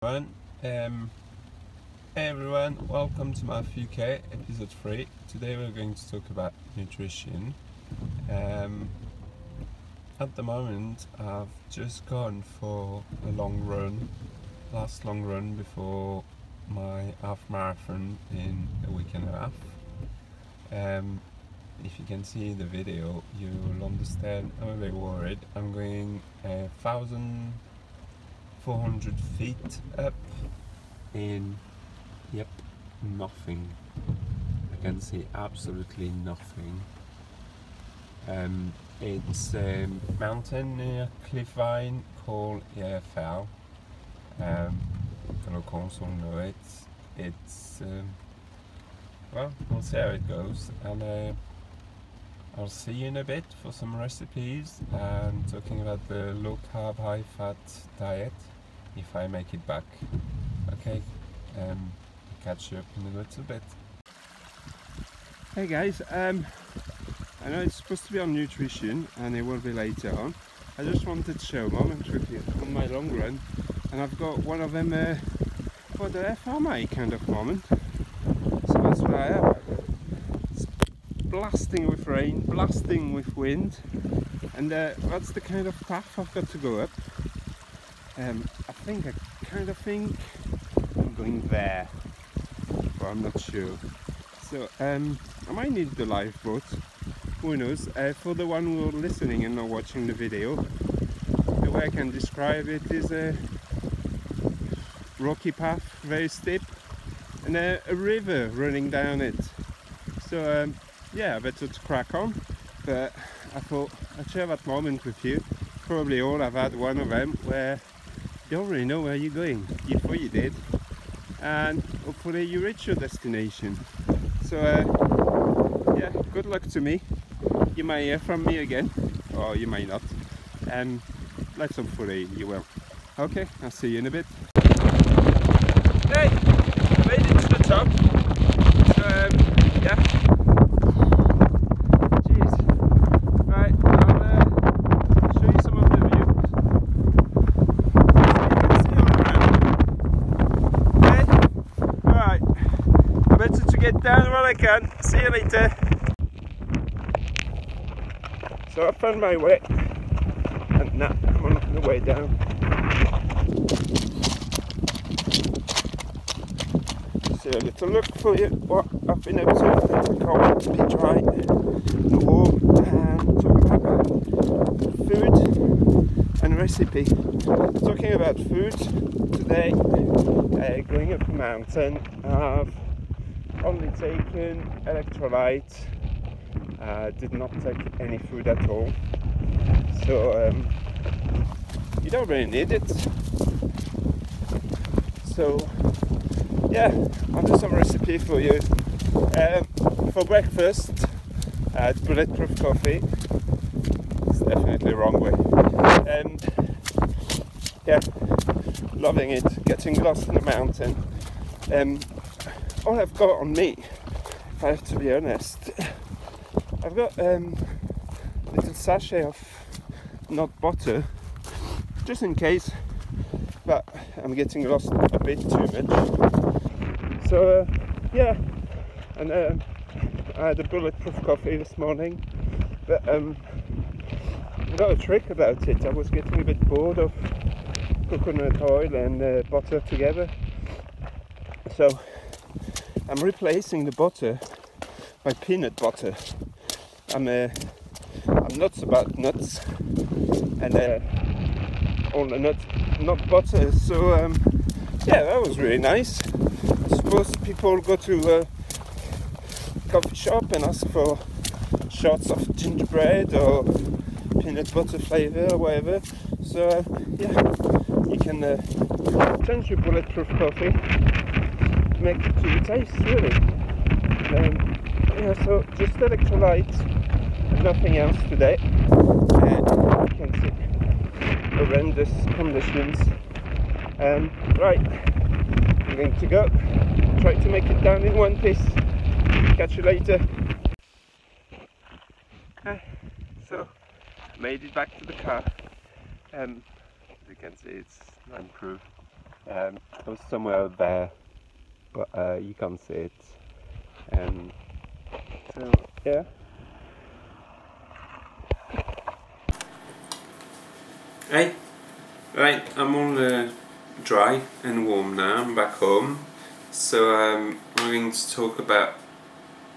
Hey everyone, welcome to MAF UK episode 3. Today we're going to talk about nutrition. At the moment I've just gone for a last long run before my half marathon in a week and a half. If you can see the video, you'll understand I'm a bit worried. I'm going 1,400 feet up in nothing. I can see absolutely nothing. It's a mountain near Cliffvine called EFL. The locals all know it. It's well, we'll see how it goes, and I'll see you in a bit for some recipes and talking about the low carb, high fat diet if I make it back. Okay, catch you up in a little bit. Hey guys, I know it's supposed to be on nutrition and it will be later on. I just wanted to share a moment with you on my long run, and I've got one of them for the FMA kind of moment. So that's what I have. It's blasting with rain, blasting with wind, and that's the kind of path I've got to go up. I kind of think I'm going there, but I'm not sure. So I might need the lifeboat, who knows. For the one who are listening and not watching the video, the way I can describe it is a rocky path, very steep, and a river running down it. So yeah, I better to crack on, but I thought I'd share that moment with you. Probably all have had one of them where you already know where you're going before you did, and hopefully you reach your destination. So yeah, good luck to me. You may hear from me again, or you may not. Let's hopefully you will. Okay, I'll see you in a bit. Hey, made it to the top. So yeah. Jeez. Right, I'll show you some of the views. To get down while I can. See you later. So I found my way, and now I'm on the way down. So a little look for you what I've been up to. Cold, be dry, warm, and talk about food and recipe. Talking about food today, going up a mountain. I've only taken electrolyte, did not take any food at all, so you don't really need it. So yeah, I'll do some recipe for you. For breakfast I had bulletproof coffee. It's definitely the wrong way. Yeah, loving it, getting lost in the mountain. All I've got on me, if I have to be honest, I've got a little sachet of nut butter, just in case that I'm getting lost a bit too much. So yeah, and I had a bulletproof coffee this morning, but I got a trick about it. I was getting a bit bored of coconut oil and butter together, so I'm replacing the butter by peanut butter. I'm nuts about nuts and all the nut butter. So yeah, that was really nice. I suppose people go to a coffee shop and ask for shots of gingerbread or peanut butter flavour or whatever. So yeah, you can change your bulletproof coffee, make it to your taste, really. Yeah, so just electrolytes and nothing else today. You can see horrendous conditions. Right, I'm going to go. Try to make it down in one piece. Catch you later. So, made it back to the car. As you can see, it's non-proof. It was somewhere out there, but you can't see it. So yeah. Hey, right, I'm all dry and warm now. I'm back home. So I'm going to talk about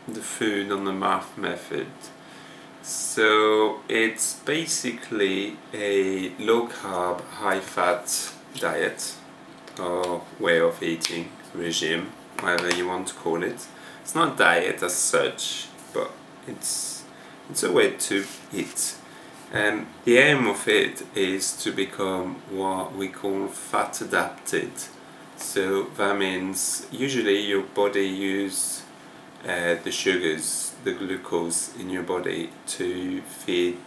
the food on the MAF method. So it's basically a low carb, high fat diet or way of eating, regime, whatever you want to call it. It's not diet as such, but it's a way to eat. And the aim of it is to become what we call fat adapted. So that means usually your body uses the sugars, the glucose in your body to feed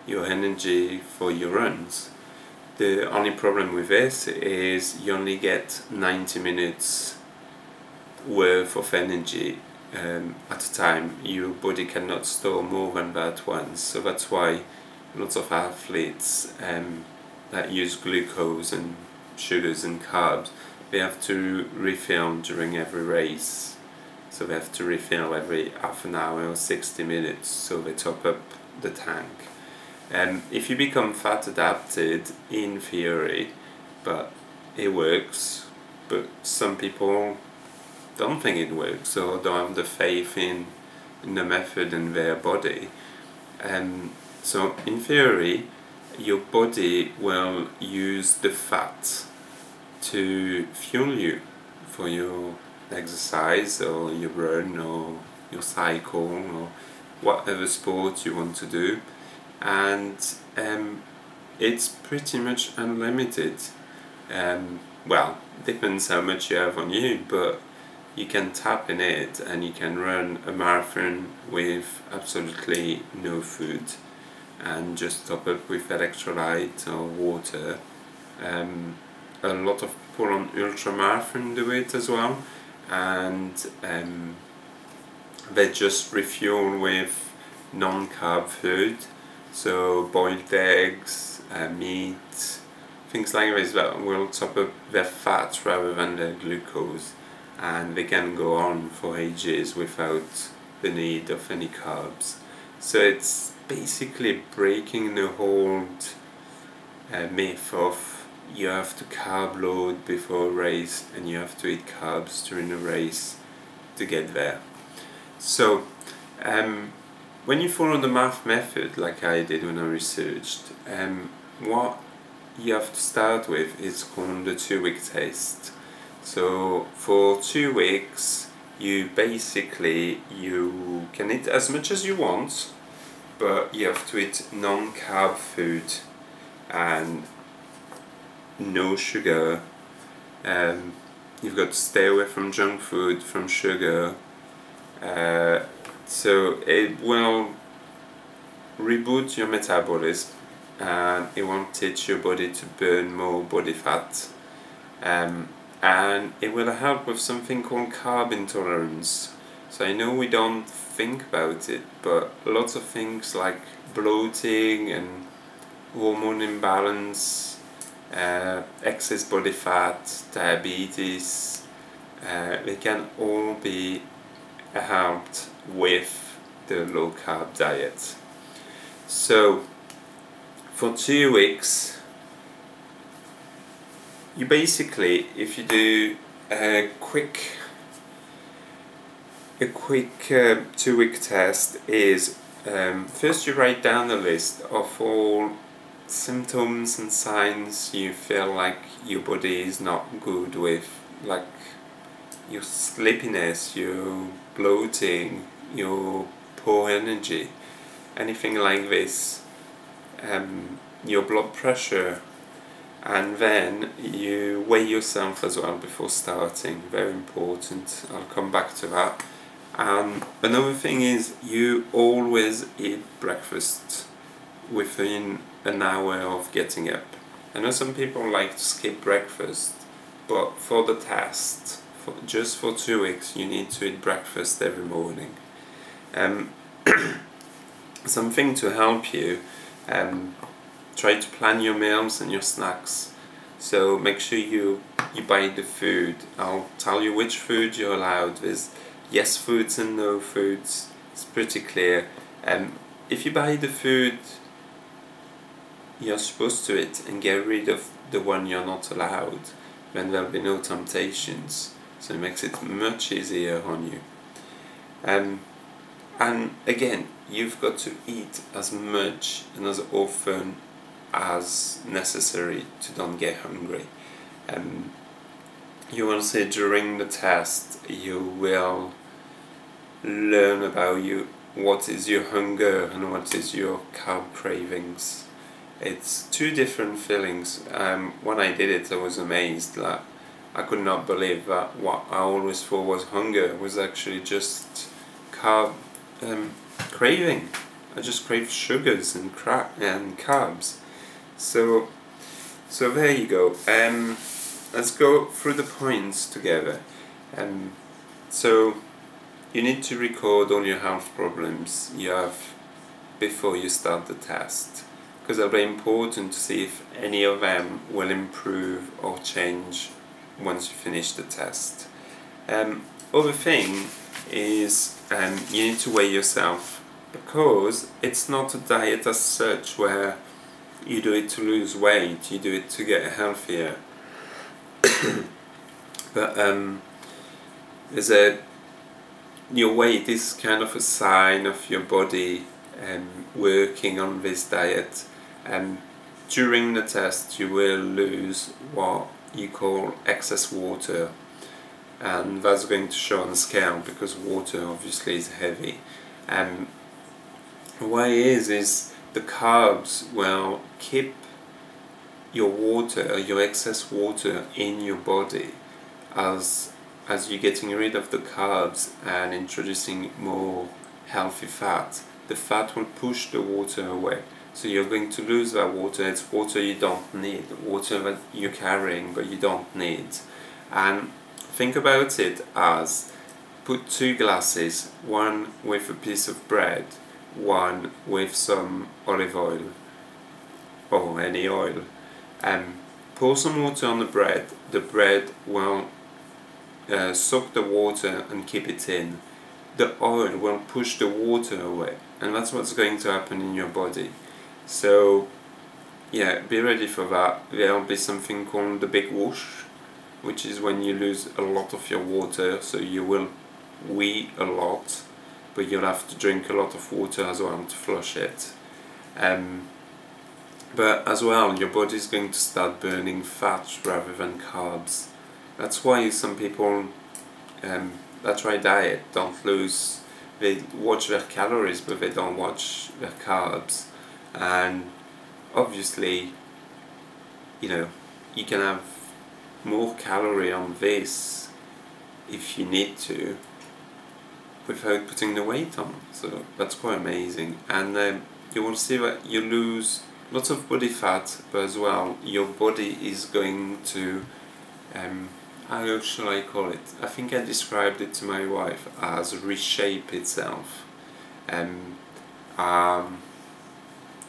your energy for your runs. The only problem with this is you only get 90 minutes worth of energy at a time. Your body cannot store more than that once, so that's why lots of athletes that use glucose and sugars and carbs, they have to refill during every race. So they have to refill every half an hour or 60 minutes, so they top up the tank. If you become fat adapted, in theory, but it works, but some people don't think it works or don't have the faith in the method and their body. So in theory, your body will use the fat to fuel you for your exercise or your run or your cycle or whatever sport you want to do, and it's pretty much unlimited. Well, depends how much you have on you, but you can tap in it and you can run a marathon with absolutely no food and just top up with electrolyte or water. A lot of people on ultramarathon do it as well, and they just refuel with non-carb food, so boiled eggs, meat, things like this that will top up their fat rather than their glucose, and they can go on for ages without the need of any carbs. So it's basically breaking the whole myth of you have to carb load before a race and you have to eat carbs during a race to get there. So when you follow the MAF method like I did when I researched, what you have to start with is called the 2-week test. So for 2 weeks you can eat as much as you want, but you have to eat non-carb food and no sugar. You've got to stay away from junk food, from sugar. So it will reboot your metabolism and it won't teach your body to burn more body fat. And it will help with something called carb intolerance. So I know we don't think about it, but lots of things like bloating and hormone imbalance, excess body fat, diabetes, they can all be helped with the low carb diet. So for 2 weeks, you basically, if you do a quick 2-week test, is first you write down a list of all symptoms and signs you feel like your body is not good with, like your sleepiness, your bloating, your poor energy, anything like this, your blood pressure, and then you weigh yourself as well before starting, very important, I'll come back to that. Another thing is you always eat breakfast within an hour of getting up. I know some people like to skip breakfast, but for the test, just for 2 weeks, you need to eat breakfast every morning. Something to help you, try to plan your meals and your snacks. So make sure you buy the food. I'll tell you which food you're allowed. There's yes foods and no foods. It's pretty clear. If you buy the food you're supposed to eat and get rid of the one you're not allowed, then there'll be no temptations. So it makes it much easier on you. And again, you've got to eat as much and as often as necessary to don't get hungry. You will see during the test you will learn about what is your hunger and what is your carb cravings. It's two different feelings. When I did it I was amazed that I could not believe that what I always thought was hunger was actually just carb craving. I just crave sugars and carbs. So there you go. Let's go through the points together. So you need to record all your health problems you have before you start the test, because it'll be important to see if any of them will improve or change once you finish the test. Other thing is you need to weigh yourself, because it's not a diet as such where you do it to lose weight, you do it to get healthier. But your weight is kind of a sign of your body working on this diet. During the test you will lose what you call excess water, and that's going to show on the scale because water obviously is heavy. Why is the carbs will keep your water, your excess water in your body as you're getting rid of the carbs and introducing more healthy fat. The fat will push the water away, so you're going to lose that water. It's water you don't need, water that you're carrying but you don't need. And think about it as put two glasses, one with a piece of bread, one with some olive oil or any oil. Pour some water on the bread will soak the water and keep it in. The oil will push the water away, and that's what's going to happen in your body. So yeah, be ready for that. There'll be something called the big whoosh, which is when you lose a lot of your water, so you will wee a lot, but you'll have to drink a lot of water as well to flush it. But as well, your body is going to start burning fat rather than carbs. That's why some people that try diet don't lose. They watch their calories but they don't watch their carbs. And obviously, you can have more calorie on this if you need to without putting the weight on. So that's quite amazing. And you will see that you lose lots of body fat, but as well your body is going to how shall I call it? I think I described it to my wife as reshape itself. I'm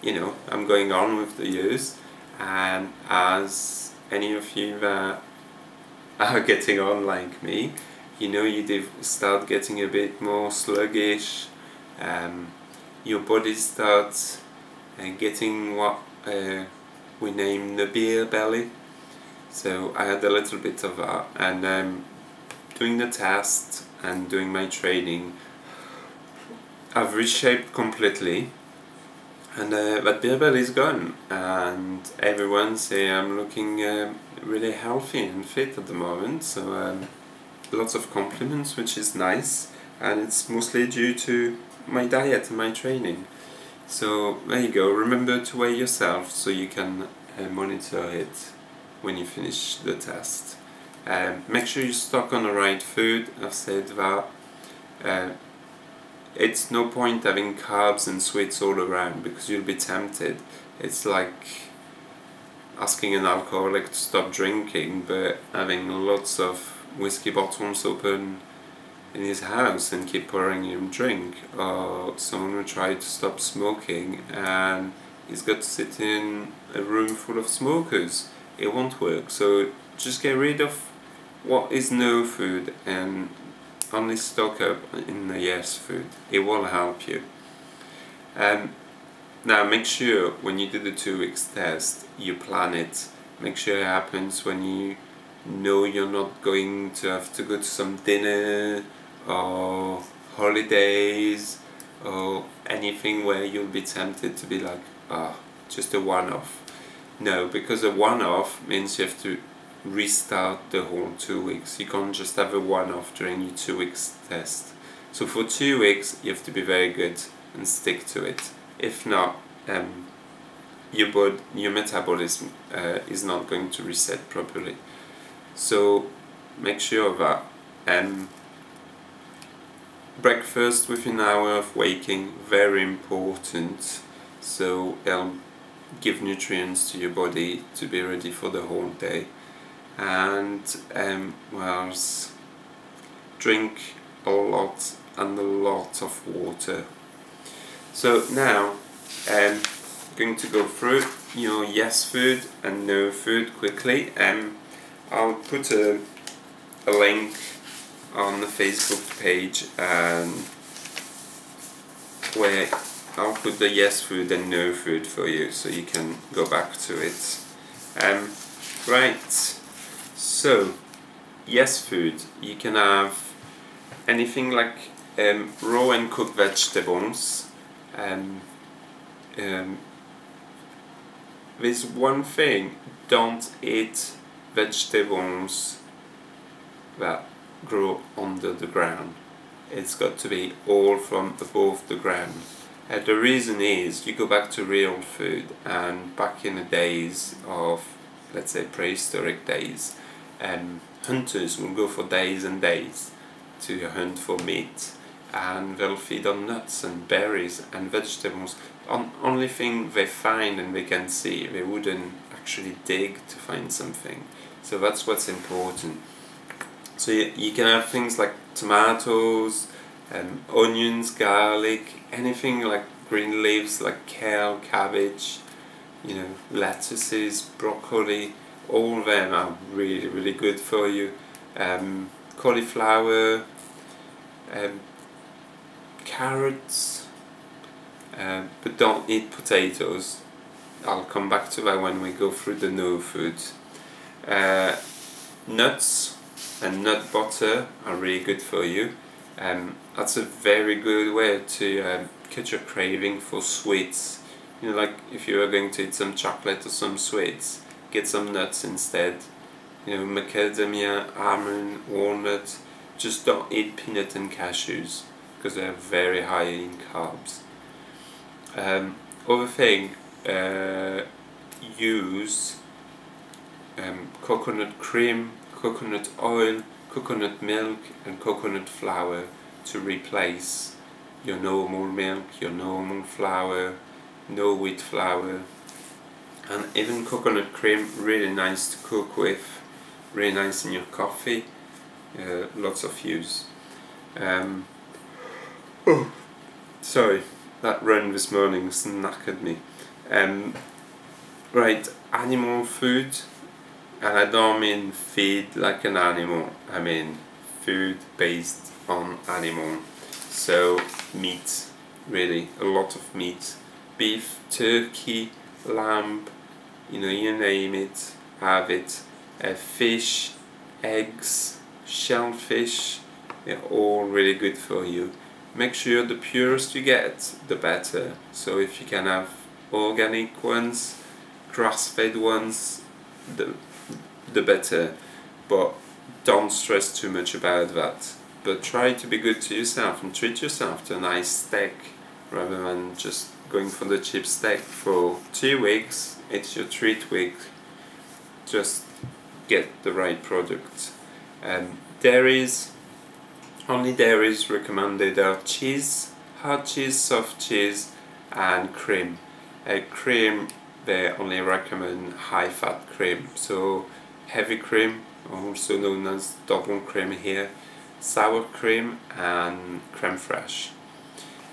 going on with the years, and as any of you that are getting on like me, you start getting a bit more sluggish. Your body starts getting what we name the beer belly. So I had a little bit of that, and doing the test and doing my training, I've reshaped completely, and that beer belly is gone, and everyone say I'm looking really healthy and fit at the moment. So lots of compliments, which is nice, and it's mostly due to my diet and my training. So there you go. Remember to weigh yourself so you can monitor it when you finish the test. Make sure you stock on the right food. I've said that it's no point having carbs and sweets all around because you'll be tempted. It's like asking an alcoholic to stop drinking but having lots of whiskey bottles open in his house and keep pouring him drink, or someone who tried to stop smoking and he's got to sit in a room full of smokers it won't work. So just get rid of what is no food and only stock up in the yes food. It will help you. Now make sure when you do the 2 weeks test, you plan it. Make sure it happens when you know you're not going to have to go to some dinner or holidays or anything where you'll be tempted to be like, just a one-off. No, because a one-off means you have to restart the whole 2 weeks. You can't just have a one-off during your 2 weeks test. So for 2 weeks you have to be very good and stick to it. If not, your metabolism is not going to reset properly. So make sure of that. Breakfast within an hour of waking, very important. So it'll give nutrients to your body to be ready for the whole day. And what else? Drink a lot and a lot of water. So now I'm going to go through your yes food and no food quickly. I'll put a link on the Facebook page where I'll put the yes food and no food for you, so you can go back to it. Right, so yes food, you can have anything like raw and cooked vegetables. There's one thing: don't eat vegetables that grow under the ground. It's got to be all from above the ground. The reason is, you go back to real food, and back in the days of, let's say, prehistoric days, hunters will go for days and days to hunt for meat, and they'll feed on nuts and berries and vegetables. Only thing they find and they can see, they wouldn't actually dig to find something. So that's what's important. So you can have things like tomatoes, onions, garlic, anything like green leaves like kale, cabbage, lettuces, broccoli. All of them are really, really good for you. Cauliflower, carrots, but don't eat potatoes. I'll come back to that when we go through the no foods. Nuts and nut butter are really good for you. That's a very good way to cut your craving for sweets. Like if you are going to eat some chocolate or some sweets, get some nuts instead. Macadamia, almond, walnut. Just don't eat peanut and cashews because they're very high in carbs. Other thing, use coconut cream, coconut oil, coconut milk and coconut flour to replace your normal milk, your normal flour, no wheat flour. And even coconut cream, really nice to cook with, really nice in your coffee, lots of use. Sorry, that run this morning knackered me. Right, animal food, and I don't mean feed like an animal, I mean food based on animal. So meat, really, a lot of meat. Beef, turkey, lamb, you name it, have it. Fish, eggs, shellfish, they're all really good for you. Make sure the purest you get, the better. So if you can have organic ones, grass-fed ones, the better. But don't stress too much about that. But try to be good to yourself and treat yourself to a nice steak rather than just going for the cheap steak. For 2 weeks, it's your treat week. Just get the right product. Dairies, only dairies recommended are cheese, hard cheese, soft cheese and cream. Cream, they only recommend high fat cream, so heavy cream, also known as double cream here, sour cream and creme fraiche.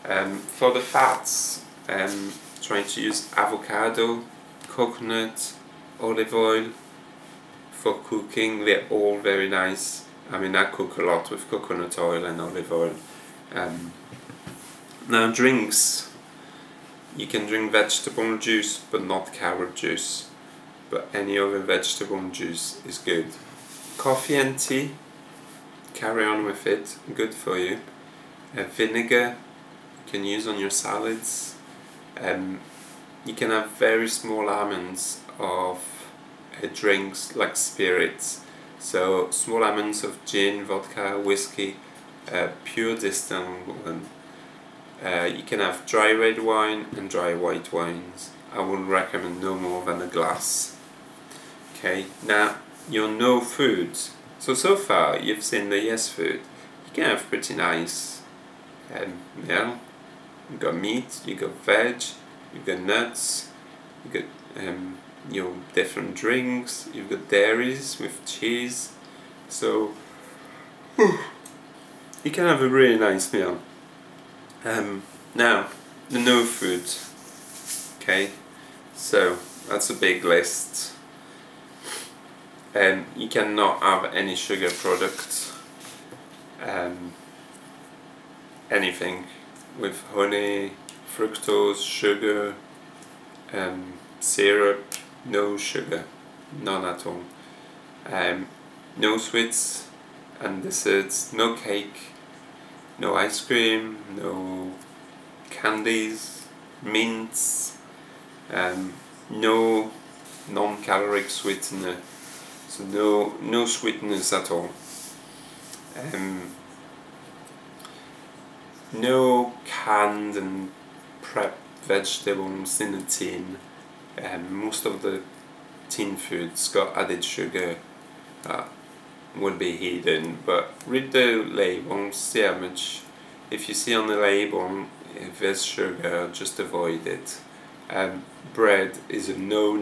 For the fats, trying to use avocado, coconut, olive oil, for cooking, they're all very nice. I mean, I cook a lot with coconut oil and olive oil. Now drinks, you can drink vegetable juice but not carrot juice, but any other vegetable juice is good. Coffee and tea, carry on with it, good for you. Vinegar, you can use on your salads. You can have very small amounts of drinks like spirits, so small amounts of gin, vodka, whiskey, pure distilled one. You can have dry red wine and dry white wines. I would recommend no more than a glass. Okay, now your no foods. So far you've seen the yes food. You can have pretty nice meal. You got meat, you got veg, you got nuts, you got your different drinks, you've got dairies with cheese. So you can have a really nice meal. Now, the no food. Okay, so that's a big list. You cannot have any sugar products. Anything with honey, fructose, sugar, syrup, no sugar, none at all. No sweets and desserts, no cake, no ice cream, no candies, mints, no non-caloric sweetener, so no sweeteners at all. No canned and prepped vegetables in a tin. Most of the tin foods got added sugar. Would be hidden, but read the label, see how much. If you see on the label if there's sugar, just avoid it. Bread is a no.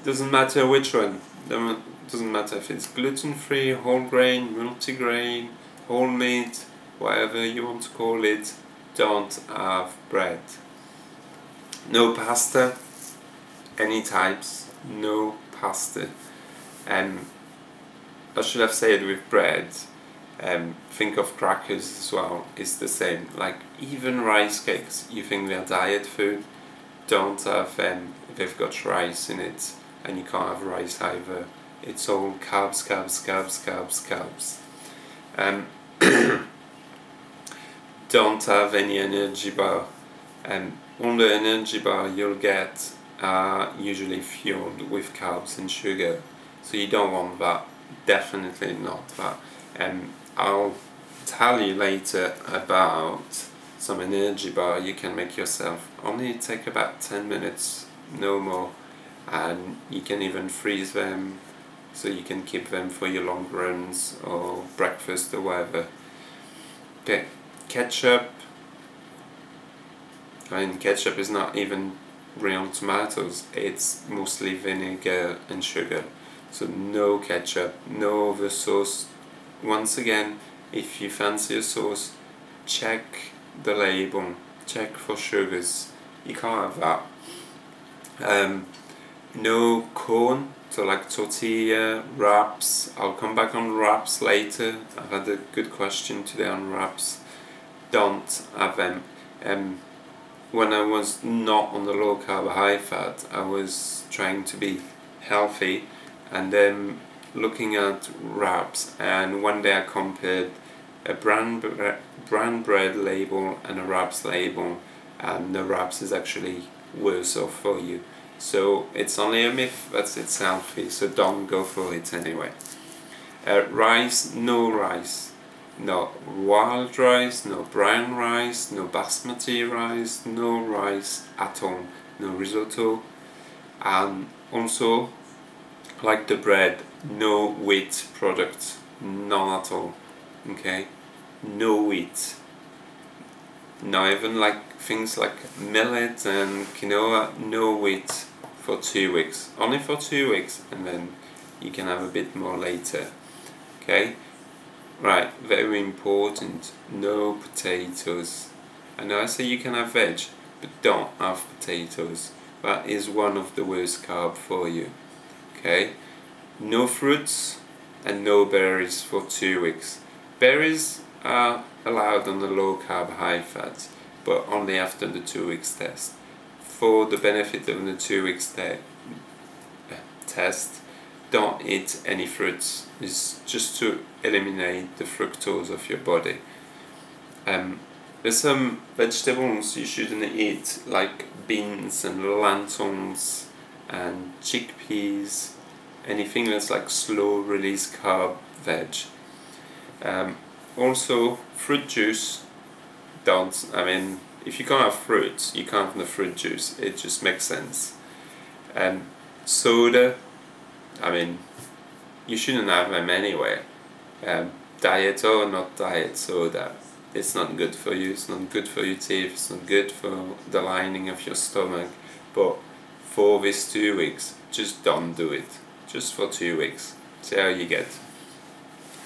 Doesn't matter which one. Doesn't matter if it's gluten-free, whole grain, multigrain, wholemeal, whatever you want to call it. Don't have bread. No pasta, any types. No pasta. I should have said with bread, think of crackers as well, it's the same. Like even rice cakes, you think they're diet food, don't have them, they've got rice in it, and you can't have rice either. It's all carbs. Don't have any energy bar. All the energy bar you'll get are usually fueled with carbs and sugar. So you don't want that, definitely not that. I'll tell you later about some energy bar you can make yourself. Only take about 10 minutes, no more, and you can even freeze them so you can keep them for your long runs or breakfast or whatever. Okay, ketchup. I mean, ketchup is not even real tomatoes, it's mostly vinegar and sugar. So no ketchup, no other sauce. Once again, if you fancy a sauce, check the label, check for sugars. You can't have that. No corn, so like tortilla, wraps. I'll come back on wraps later. I've had a good question today on wraps. Don't have them. When I was not on the low carb high fat, I was trying to be healthy, and then looking at wraps, and one day I compared a brand bread label and a wraps label, and the wraps is actually worse off for you. So it's only a myth that it's healthy, so don't go for it anyway. Rice, no rice. No wild rice, no brown rice, no basmati rice, no rice at all, no risotto. And also, like the bread, no wheat products, none at all. Okay, no wheat. Not even like things like millet and quinoa, no wheat for 2 weeks. Only for 2 weeks, and then you can have a bit more later. Okay. Right, very important, no potatoes. I know I say you can have veg, but don't have potatoes. That is one of the worst carb for you. Okay, no fruits and no berries for 2 weeks. Berries are allowed on the low carb high fat, but only after the 2 weeks test. For the benefit of the 2 weeks test, don't eat any fruits. It's just to eliminate the fructose of your body. There's some vegetables you shouldn't eat, like beans and lentils and chickpeas, anything that's like slow release carb veg. Also fruit juice, don't, I mean, if you can't have fruits, you can't have the fruit juice, it just makes sense. Soda, I mean, you shouldn't have them anyway. Diet or not diet soda, it's not good for you, it's not good for your teeth, it's not good for the lining of your stomach. But for this 2 weeks, just don't do it. Just for 2 weeks, see how you get.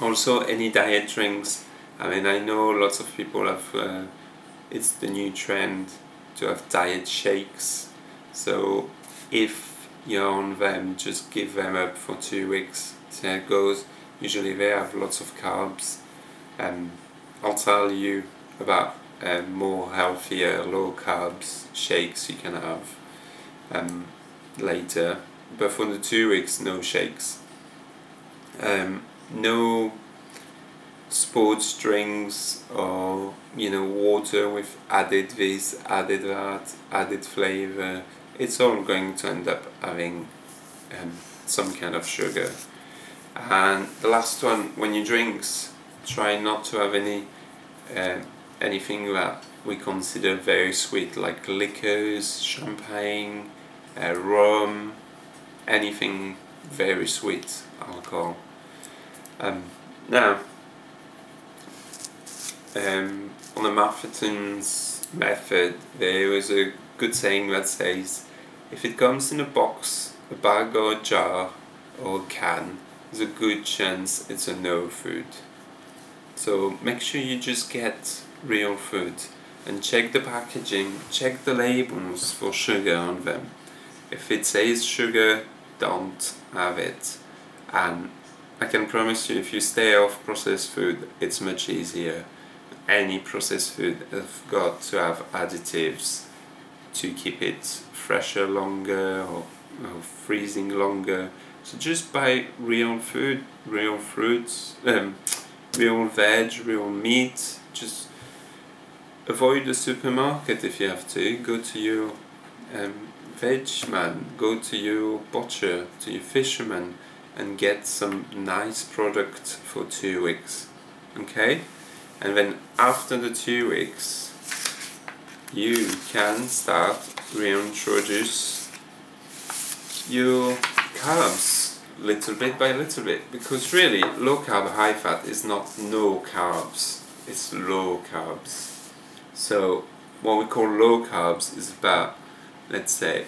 Also, any diet drinks, I mean, I know lots of people have, it's the new trend to have diet shakes. So if you're on them, just give them up for 2 weeks, see how it goes. Usually they have lots of carbs. I'll tell you about more healthier low carbs shakes you can have later, but for the 2 weeks, no shakes. No sports drinks or water with added this, added that, added flavor. It's all going to end up having some kind of sugar. And the last one, when you drinks, try not to have anything that we consider very sweet, like liquors, champagne, rum, anything very sweet, alcohol. Now, on the Matherson's method, there was a good saying that says, if it comes in a box, a bag or a jar or a can, there's a good chance it's a no food. So make sure you just get real food and check the packaging, check the labels for sugar on them. If it says sugar, don't have it. And I can promise you, if you stay off processed food, it's much easier. Any processed food have got to have additives to keep it fresher longer or freezing longer. So just buy real food, real fruits, real veg, real meat. Just avoid the supermarket if you have to. Go to your veg man, go to your butcher, to your fisherman, and get some nice product for 2 weeks. Okay? And then after the 2 weeks, you can start reintroduce your carbs little bit by little bit, because really low carb high fat is not no carbs, it's low carbs. So what we call low carbs is about, let's say,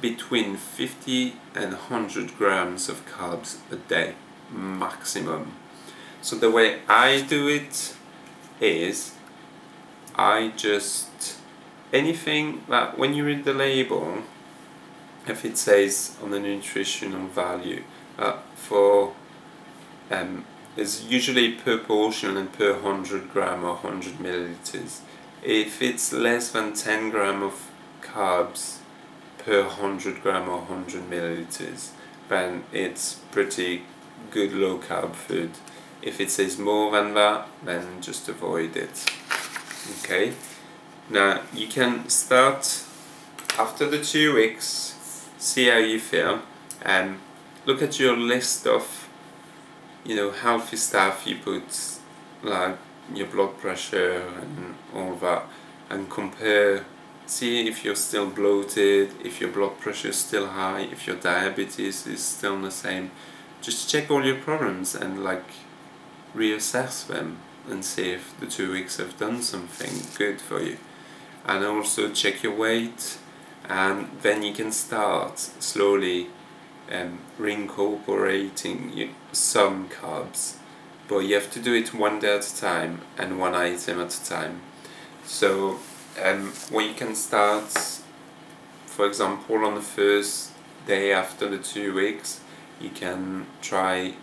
between 50 and 100 grams of carbs a day maximum. So the way I do it is I just, anything that when you read the label, if it says on the nutritional value for it's usually per portion and per 100 gram or 100 milliliters. If it's less than 10 gram of carbs per 100 gram or 100 milliliters, then it's pretty good low carb food. If it says more than that, then just avoid it. Okay, now you can start after the 2 weeks. See how you feel, and look at your list of healthy stuff you put, like your blood pressure and all that, and compare. See if you're still bloated, if your blood pressure is still high, if your diabetes is still the same. Just check all your problems and reassess them and see if the 2 weeks have done something good for you. And also check your weight, and then you can start slowly reincorporating some carbs, but you have to do it one day at a time and one item at a time. So what you can start, for example, on the first day after the 2 weeks, you can try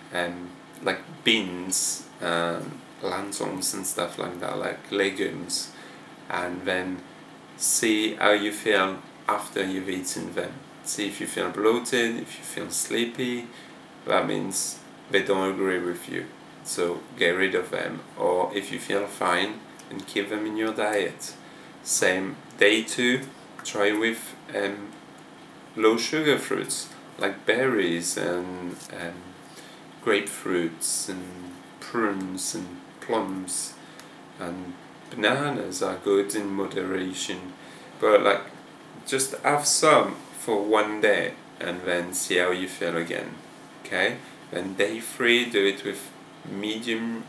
like beans and lentils and stuff like that, like legumes, and then see how you feel after you've eaten them. See if you feel bloated, if you feel sleepy. That means they don't agree with you, so get rid of them. Or if you feel fine, and keep them in your diet. Same day 2, try with low sugar fruits like berries and grapefruits and prunes and plums, and bananas are good in moderation, but like just have some for one day and then see how you feel again. Okay, then day 3, do it with medium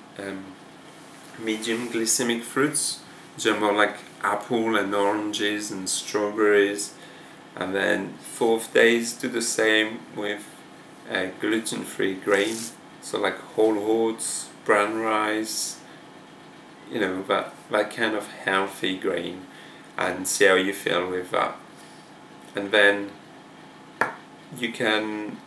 glycemic fruits, which are more like apple and oranges and strawberries. And then 4th days, do the same with gluten-free grain, so like whole oats, brown rice, you know, that kind of healthy grain, and see how you feel with that. And then you can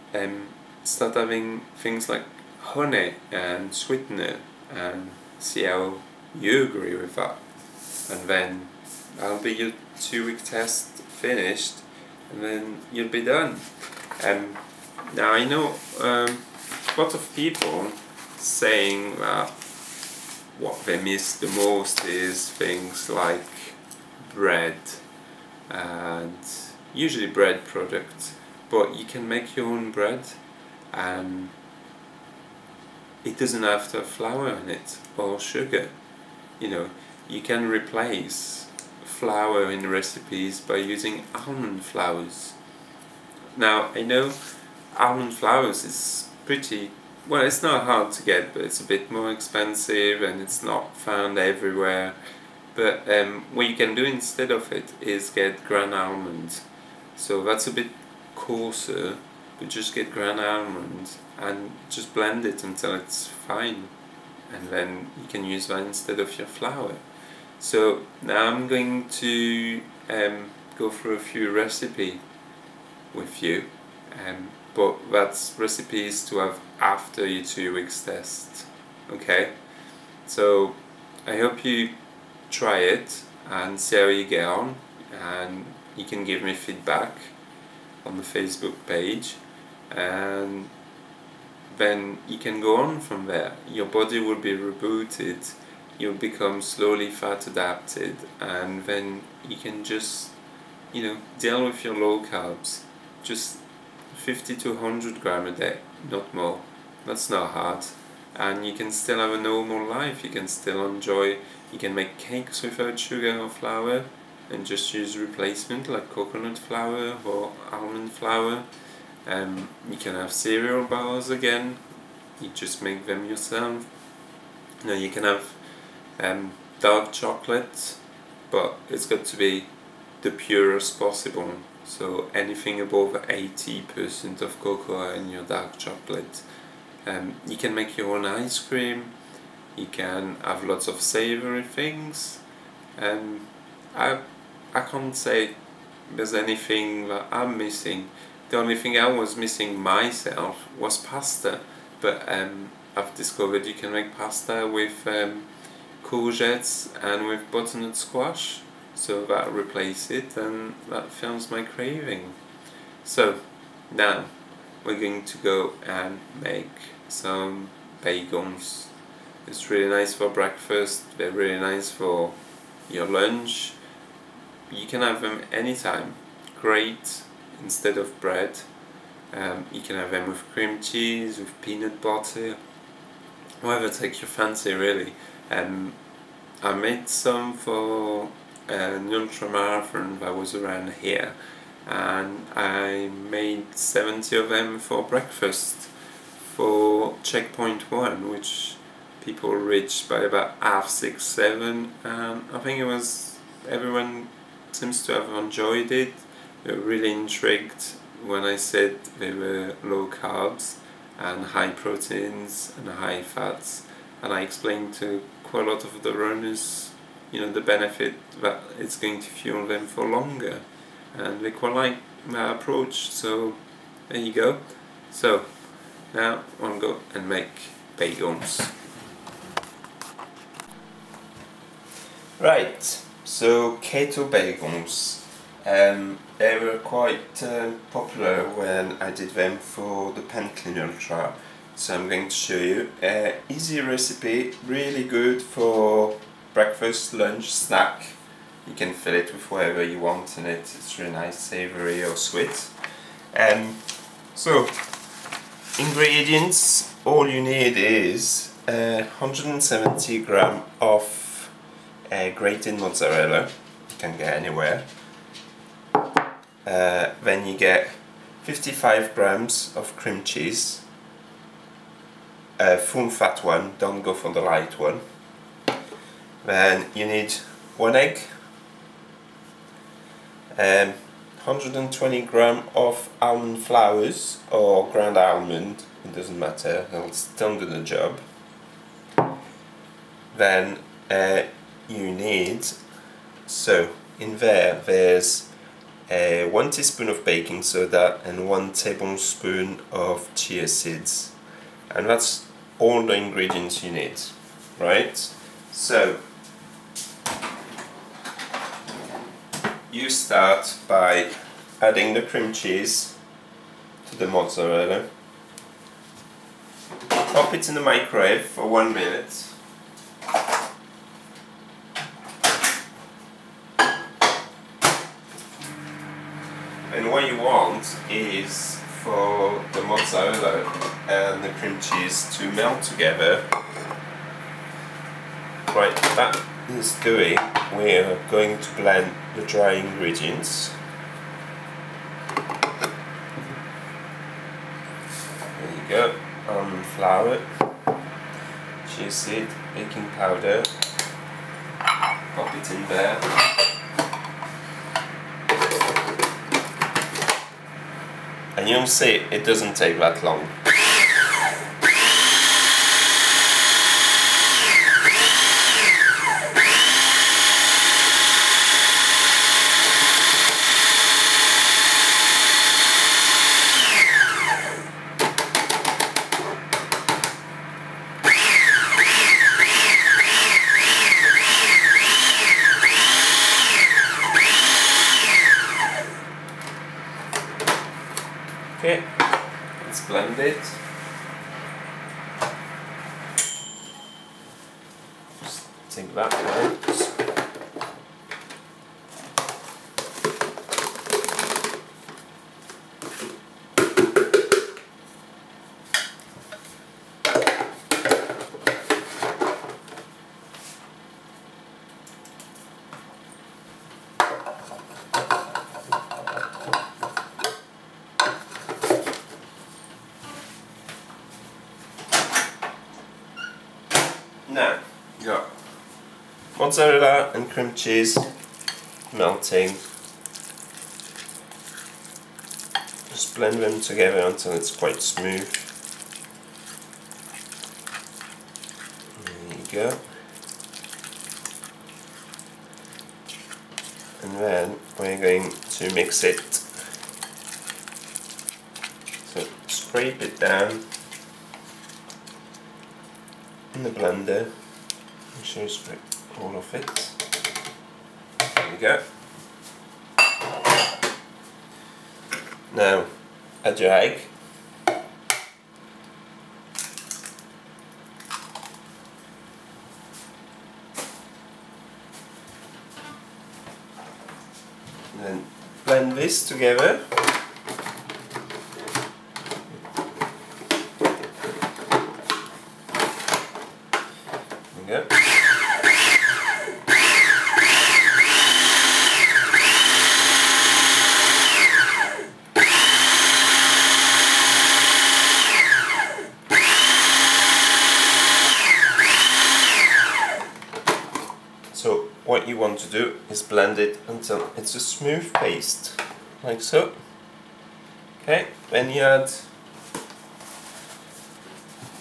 start having things like honey and sweetener, and see how you agree with that. And then that'll be your 2-week test finished, and then you'll be done. Now I know a lot of people saying that what they miss the most is things like bread, and usually bread products, but you can make your own bread, and it doesn't have to have flour in it or sugar. You know, you can replace flour in recipes by using almond flours. Now I know almond flours is pretty, well, it's not hard to get, but it's a bit more expensive and it's not found everywhere. But what you can do instead of it is get ground almond. So that's a bit coarser, but just get ground almond and just blend it until it's fine, and then you can use that instead of your flour. So now I'm going to go through a few recipes with you, but that's recipes to have after your 2 weeks test. Okay, so I hope you try it and see how you get on, and you can give me feedback on the Facebook page, and then you can go on from there. Your body will be rebooted, you'll become slowly fat adapted, and then you can just, you know, deal with your low carbs. Just 50 to 100 gram a day, not more. That's not hard, and you can still have a normal life. You can still enjoy, you can make cakes without sugar or flour and just use replacement like coconut flour or almond flour. You can have cereal bars again, you just make them yourself. Now you can have dark chocolate, but it's got to be the purest possible, so anything above 80% of cocoa in your dark chocolate. You can make your own ice cream, you can have lots of savory things, and I can't say there's anything that I'm missing. The only thing I was missing myself was pasta, but I've discovered you can make pasta with courgettes and with butternut squash, so that replaces it and that fills my craving. So now we're going to go and make some bagels. It's really nice for breakfast, they're really nice for your lunch. You can have them anytime, great instead of bread. You can have them with cream cheese, with peanut butter, whatever takes your fancy really. I made some for an ultramarathon that was around here, and I made 70 of them for breakfast for checkpoint 1, which people reached by about 6:30, 7, and I think it was, everyone seems to have enjoyed it. They were really intrigued when I said they were low carbs and high proteins and high fats, and I explained to quite a lot of the runners, you know, the benefit that it's going to fuel them for longer, and they quite like my approach. So There you go. So now I'm going to make bagels. Right, so keto bagels. They were quite popular when I did them for the pan cleaner trial. So I'm going to show you an easy recipe, really good for breakfast, lunch, snack. You can fill it with whatever you want in it. It's really nice, savory or sweet. So ingredients, all you need is 170 gram of grated mozzarella. You can get anywhere. Then you get 55 grams of cream cheese, a full fat one, don't go for the light one. Then you need 1 egg, 120 gram of almond flours or ground almond, it doesn't matter, it'll still do the job. Then you need, so in there's 1 teaspoon of baking soda and 1 tablespoon of chia seeds, and that's all the ingredients you need, right? So you start by adding the cream cheese to the mozzarella, pop it in the microwave for 1 minute. And what you want is for the mozzarella and the cream cheese to melt together. Right, that is doing, we're going to blend the dry ingredients. There you go, almond flour, chia seed, baking powder, pop it in there. And you'll see it doesn't take that long. Okay, let's blend it. Just take that out. Now, you got mozzarella and cream cheese melting. Just blend them together until it's quite smooth. There you go. And then we're going to mix it. So scrape it down in the blender. Make sure you scrape all of it. There you go. Now add your egg. And then blend this together. There you go. So what you want to do is blend it until it's a smooth paste, like so. Okay, then you add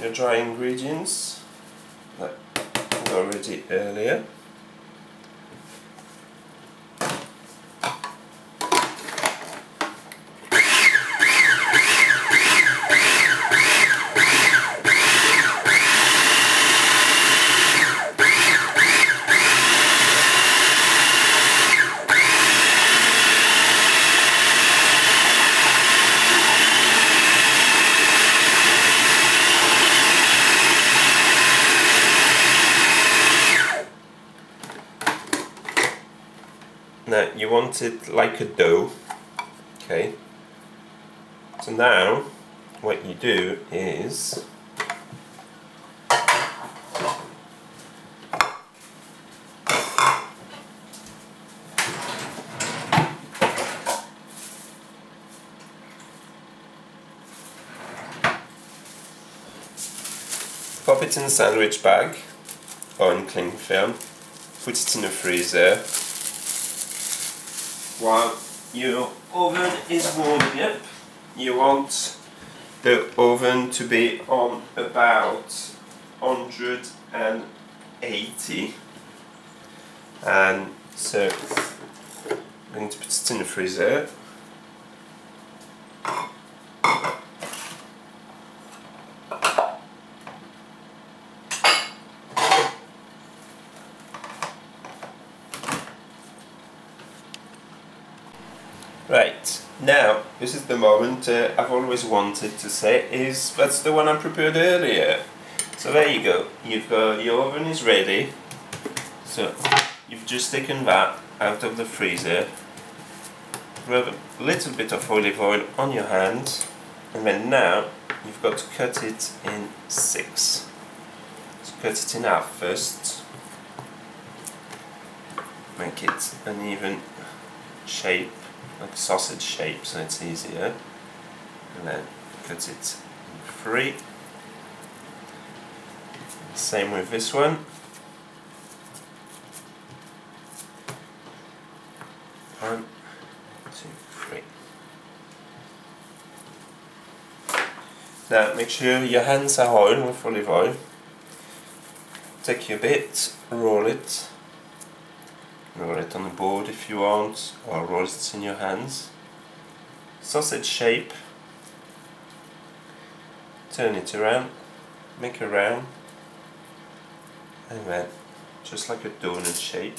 your dry ingredients that we already earlier. Now you want it like a dough, okay? So now what you do is pop it in a sandwich bag or in cling film, put it in the freezer while your oven is warming up. You want the oven to be on about 180, and so I'm going to put it in the freezer. Right, now this is the moment I've always wanted to say, is that's the one I prepared earlier. So there you go, you've got, your oven is ready. So you've just taken that out of the freezer, rub a little bit of olive oil on your hand, and then now you've got to cut it in 6. So cut it in half first, make it an even shape, like a sausage shape, so it's easier, and then cut it in 3. Same with this one. 1, 2, 3. Now make sure your hands are oiled with olive oil. Take your bit, roll it on the board if you want, or roll it in your hands. Sausage shape. Turn it around, make a round, and then just like a donut shape.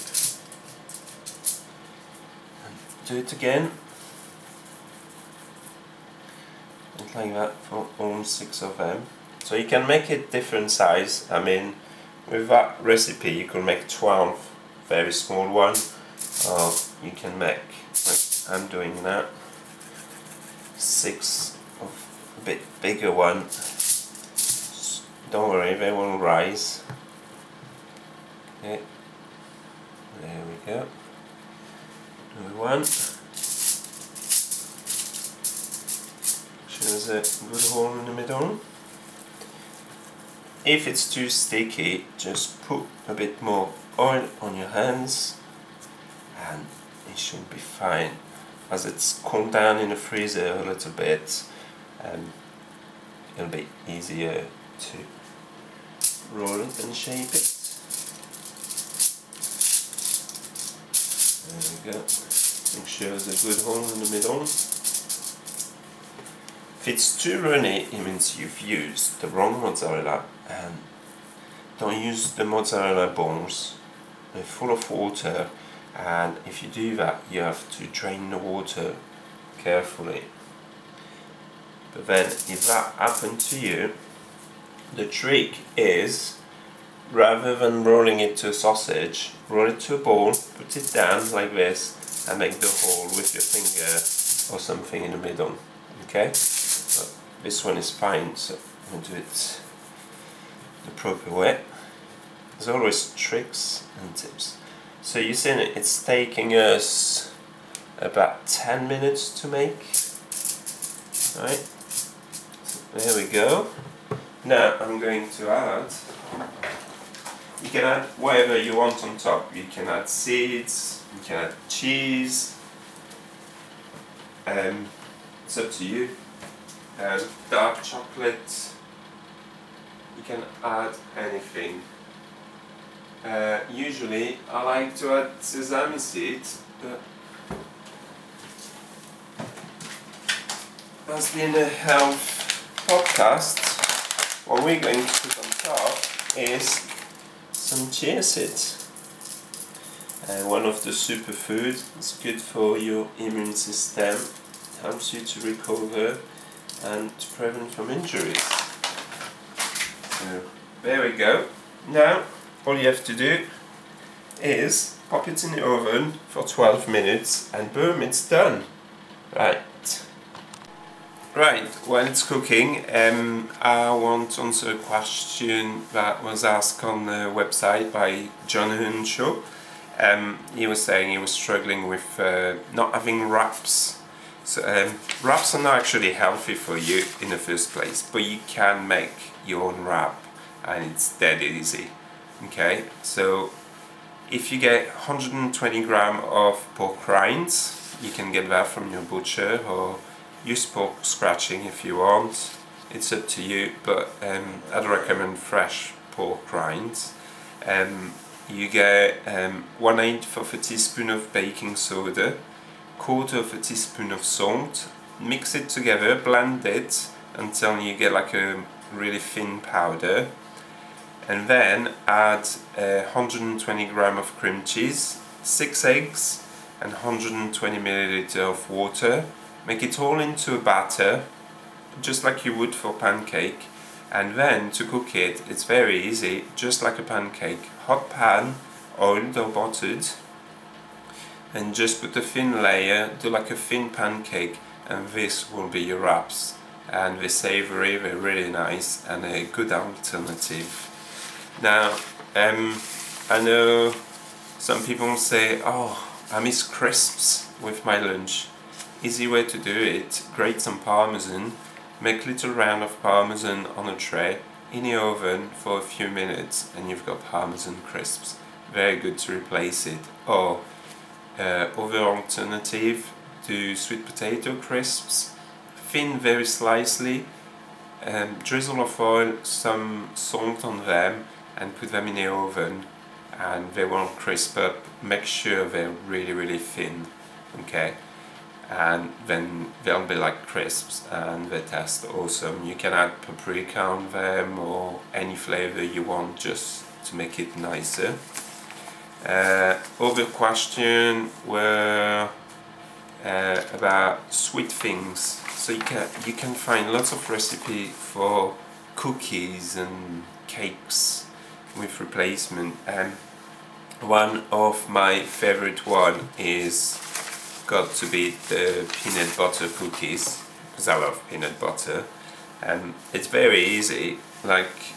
And do it again. And like that for all 6 of them. So you can make it different size. I mean, with that recipe you can make 12 very small one, or you can make, like I'm doing now, 6 of a bit bigger one. Don't worry, they won't rise. Okay, there we go. Another one. There's a good hole in the middle. If it's too sticky, just put a bit more oil on your hands and it should be fine. As it's cooled down in the freezer a little bit, it'll be easier to roll it and shape it. There we go. Make sure there's a good hole in the middle. If it's too runny, it means you've used the wrong mozzarella, and don't use the mozzarella balls. They're full of water, and if you do that you have to drain the water carefully. But then if that happened to you, the trick is, rather than rolling it to a sausage, roll it to a ball, put it down like this, and make the hole with your finger or something in the middle. Okay? But this one is fine, so I'm going to do it the proper way. There's always tricks and tips. So you see it's taking us about 10 minutes to make. Right? So there we go. Now I'm going to add, you can add whatever you want on top. You can add seeds, you can add cheese, it's up to you. Dark chocolate, you can add anything. Usually I like to add sesame seeds, but as being a health podcast, what we're going to put on top is some chia seeds. One of the superfoods. It's good for your immune system, helps you to recover and to prevent from injuries. So there we go. Now all you have to do is pop it in the oven for 12 minutes and boom, it's done. Right, while it's cooking, I want to answer a question that was asked on the website by John Hunshaw. He was saying he was struggling with not having wraps. So wraps are not actually healthy for you in the first place, but you can make your own wrap and it's dead easy. Okay, so if you get 120 gram of pork rinds, you can get that from your butcher, or use pork scratching if you want. It's up to you, but I'd recommend fresh pork rinds. You get 1/8 of a teaspoon of baking soda, 1/4 of a teaspoon of salt, mix it together, blend it until you get like a really thin powder, and then add 120 gram of cream cheese, 6 eggs and 120 milliliter of water. Make it all into a batter, just like you would for pancake, and then to cook it, it's very easy, just like a pancake. Hot pan, oiled or buttered, and just put a thin layer, do like a thin pancake, and this will be your wraps. And they're savoury, they're really nice, and a good alternative. Now, I know some people say, oh, I miss crisps with my lunch. Easy way to do it: grate some parmesan, make little round of parmesan on a tray, in the oven for a few minutes, and you've got parmesan crisps. Very good to replace it. Or other alternative, do sweet potato crisps, thin very slicely, drizzle of oil, some salt on them, and put them in the oven, and they won't crisp up. Make sure they're really thin, okay? And then they'll be like crisps and they taste awesome. You can add paprika on them or any flavor you want just to make it nicer. Other question were about sweet things. So you can find lots of recipe for cookies and cakes with replacement, and one of my favorite one is got to be the peanut butter cookies, because I love peanut butter, and it's very easy. Like,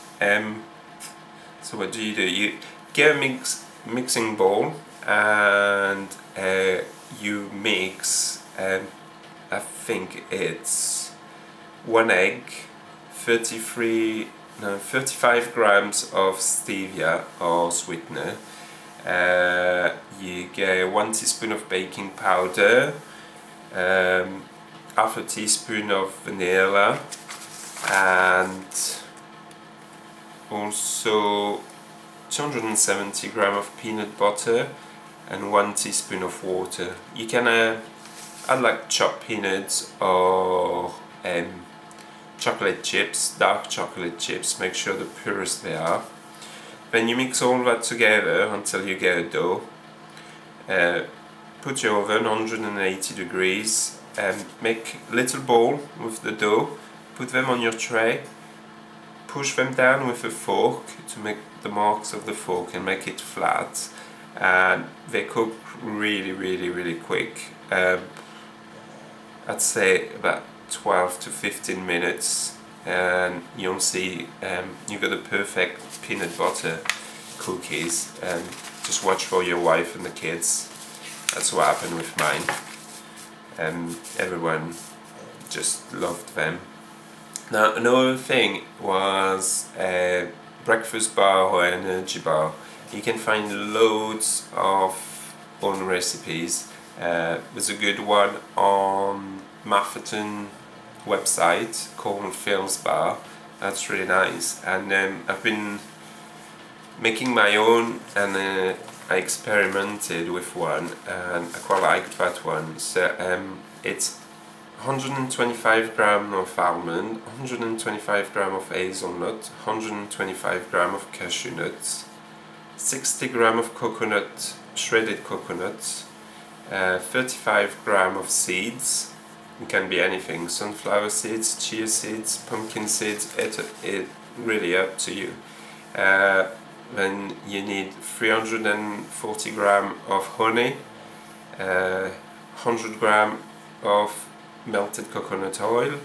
so what do? You get a mixing bowl, and you mix, I think it's 1 egg, 35 grams of stevia or sweetener. You get 1 teaspoon of baking powder, half a teaspoon of vanilla, and also 270 gram of peanut butter and 1 teaspoon of water. You can add like chopped peanuts or chocolate chips, dark chocolate chips. Make sure the purest they are. Then you mix all that together until you get a dough. Put your oven 180 degrees and make little ball with the dough. Put them on your tray. Push them down with a fork to make the marks of the fork and make it flat. And they cook really quick. I'd say about 12 to 15 minutes. And you'll see you've got the perfect peanut butter cookies. And just watch for your wife and the kids. That's what happened with mine, and everyone just loved them. Now another thing was a breakfast bar or energy bar. You can find loads of own recipes. There's a good one on MAF UK website called Phil's Bar. That's really nice, and I've been making my own, and I experimented with one and I quite liked that one. So it's 125 gram of almond, 125 gram of hazelnut, 125 gram of cashew nuts, 60 gram of coconut, shredded coconut, 35 gram of seeds. It can be anything: sunflower seeds, chia seeds, pumpkin seeds. It's really up to you. then you need 340 gram of honey, 100 gram of melted coconut oil,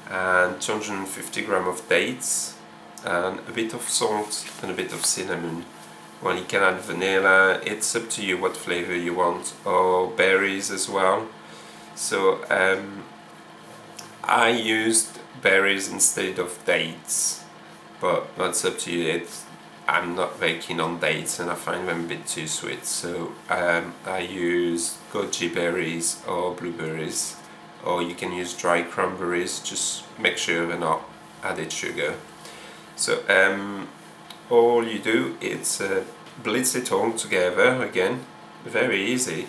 and 250 gram of dates, and a bit of salt and a bit of cinnamon. Well, you can add vanilla, it's up to you what flavor you want, or berries as well. So I used berries instead of dates, but that's up to you. I'm not very keen on dates and I find them a bit too sweet, so I use goji berries or blueberries, or you can use dry cranberries, just make sure they're not added sugar. So all you do is blitz it all together again, very easy.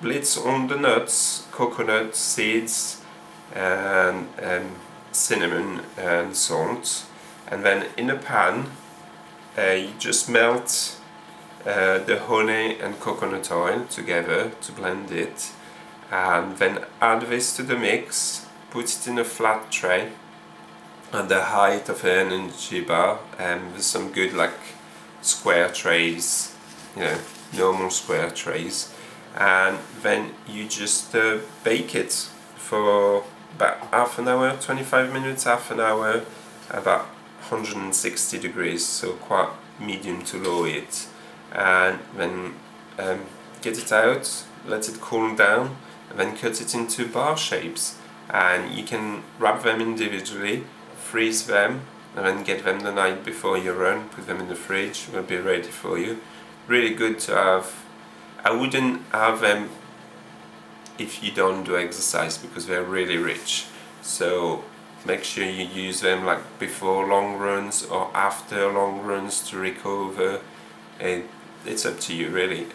Blitz on the nuts, coconut seeds, and cinnamon and salt, and then in a pan you just melt the honey and coconut oil together to blend it, and then add this to the mix, put it in a flat tray at the height of an energy bar, and with some good like square trays, you know, normal square trays, and then you just bake it for about half an hour, 25 minutes, half an hour, about 160 degrees, so quite medium to low heat, and then get it out, let it cool down, and then cut it into bar shapes, and you can wrap them individually, freeze them, and then get them the night before you run, put them in the fridge, will be ready for you. Really good to have. I wouldn't have them if you don't do exercise because they're really rich, so make sure you use them like before long runs or after long runs to recover. It's up to you really.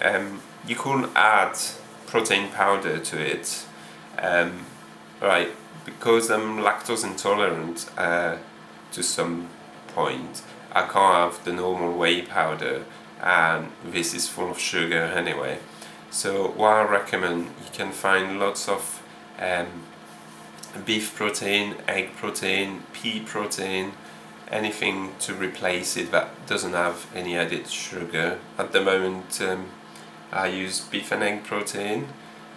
You could add protein powder to it, right, because I'm lactose intolerant to some point. I can't have the normal whey powder, and this is full of sugar anyway. So what I recommend, you can find lots of beef protein, egg protein, pea protein, anything to replace it that doesn't have any added sugar. At the moment I use beef and egg protein,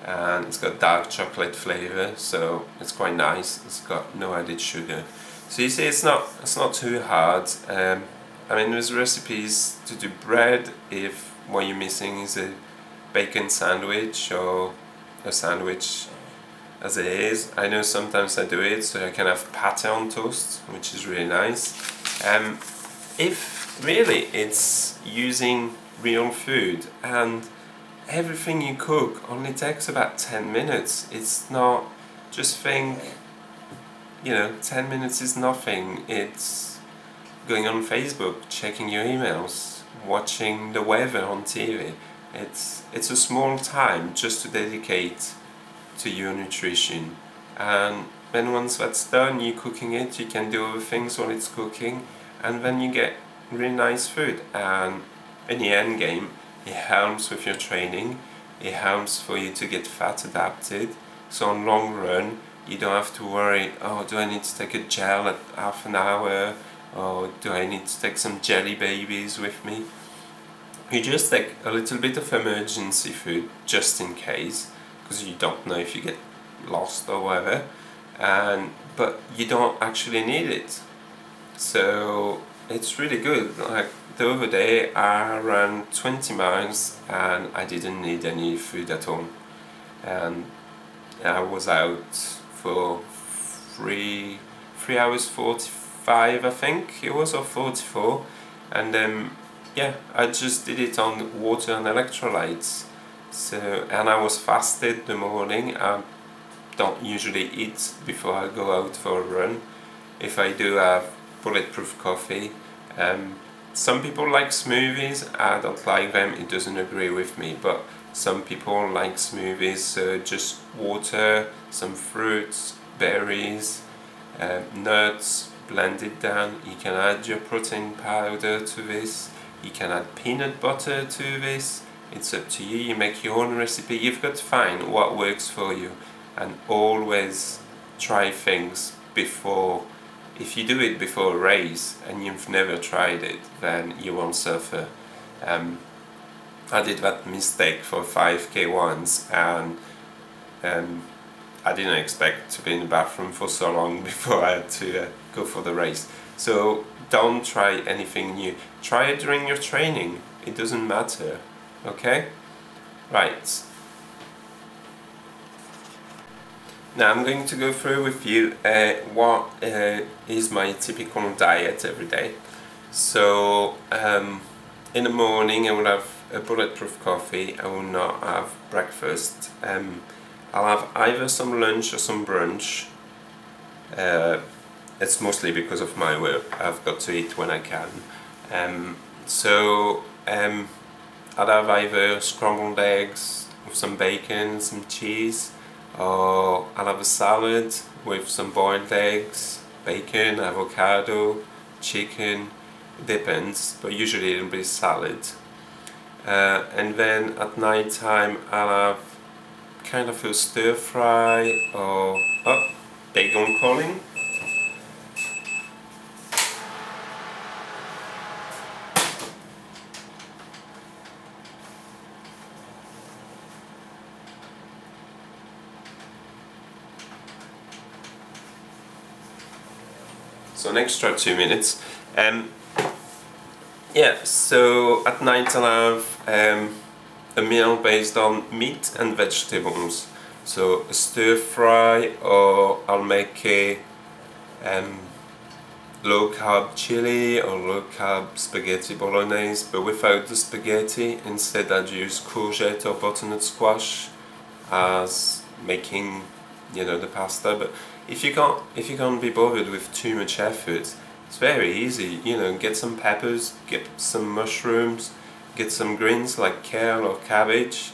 and it's got dark chocolate flavour, so it's quite nice. It's got no added sugar. So you see, it's not too hard. I mean, there's recipes to do bread if what you're missing is a bacon sandwich or a sandwich as it is. I know sometimes I do it so I can have pate on toast, which is really nice. If really it's using real food, and everything you cook only takes about 10 minutes. It's not, just think, you know, 10 minutes is nothing. It's going on Facebook, checking your emails, watching the weather on TV. It's a small time just to dedicate to your nutrition, and then once that's done, you're cooking it, you can do other things while it's cooking, and then you get really nice food. And in the end game, it helps with your training, it helps for you to get fat adapted, so on long run you don't have to worry, oh, do I need to take a gel at half an hour, or do I need to take some jelly babies with me? You just take a little bit of emergency food just in case, because you don't know if you get lost or whatever, but you don't actually need it. So it's really good. Like the other day I ran 20 miles and I didn't need any food at all, and I was out for 3 hours 45, I think it was, or 44, and yeah, I just did it on water and electrolytes. So, and I was fasted the morning. I don't usually eat before I go out for a run. If I do, have bulletproof coffee. Some people like smoothies, I don't like them, it doesn't agree with me, but some people like smoothies, so just water, some fruits, berries, nuts, blend it down. You can add your protein powder to this, you can add peanut butter to this, it's up to you, you make your own recipe. You've got to find what works for you, and always try things before if you do it before a race and you've never tried it, then you won't suffer. I did that mistake for 5k once, and I didn't expect to be in the bathroom for so long before I had to go for the race. So don't try anything new. Try it during your training. It doesn't matter. Okay? Right. Now I'm going to go through with you what is my typical diet every day. So in the morning I will have a bulletproof coffee. I will not have breakfast. I'll have either some lunch or some brunch. It's mostly because of my work. I've got to eat when I can. I'll have either scrambled eggs with some bacon, some cheese, or I'll have a salad with some boiled eggs, bacon, avocado, chicken. It depends, but usually it'll be salad. And then at night time I'll have kind of a stir fry or bagel calling. So an extra 2 minutes. Yeah, so at night I'll have a meal based on meat and vegetables. So a stir fry, or I'll make a low carb chili or low carb spaghetti bolognese, but without the spaghetti. Instead I'd use courgette or butternut squash as making, you know, the pasta. But if you can't be bothered with too much effort, it's very easy. You know, get some peppers, get some mushrooms, get some greens like kale or cabbage,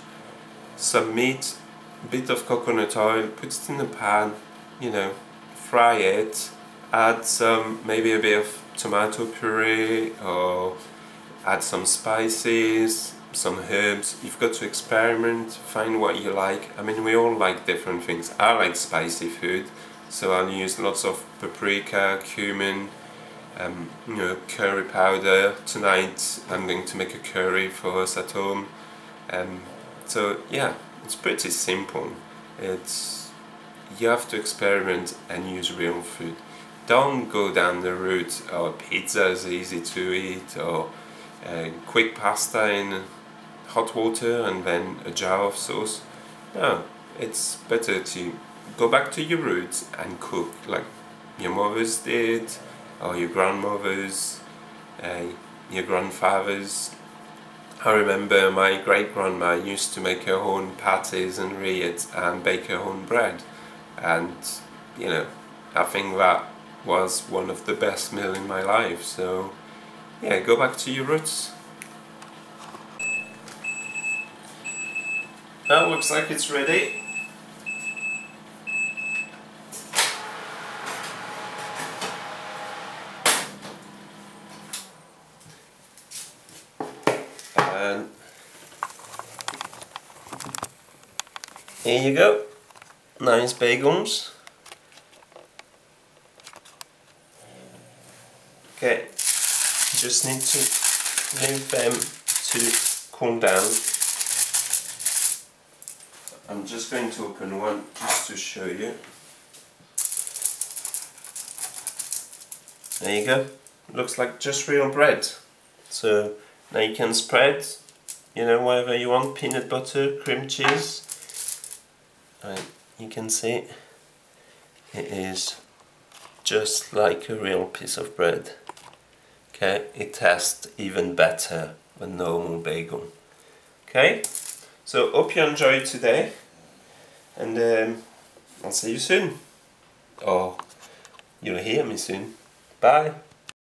some meat, a bit of coconut oil, put it in the pan, you know, fry it, add some, maybe a bit of tomato puree, or add some spices, some herbs. You've got to experiment, find what you like. I mean, we all like different things. I like spicy food, so I'll use lots of paprika, cumin, you know, curry powder. Tonight I'm going to make a curry for us at home. So yeah, it's pretty simple. You have to experiment and use real food. Don't go down the route, pizza is easy to eat, or quick pasta in hot water and then a jar of sauce. No, it's better to go back to your roots and cook like your mothers did, or your grandmothers, your grandfathers. I remember my great-grandma used to make her own patties and rillettes and bake her own bread, and you know, I think that was one of the best meals in my life. So yeah, go back to your roots. Now looks like it's ready. And here you go, nice bagels. Okay, just need to leave them to cool down. I'm just going to open one just to show you. There you go, looks like just real bread. So now you can spread, you know, whatever you want, peanut butter, cream cheese. And you can see it is just like a real piece of bread. Okay, it tastes even better than normal bagel. Okay, so hope you enjoyed today, and I'll see you soon, or you'll hear me soon. Bye.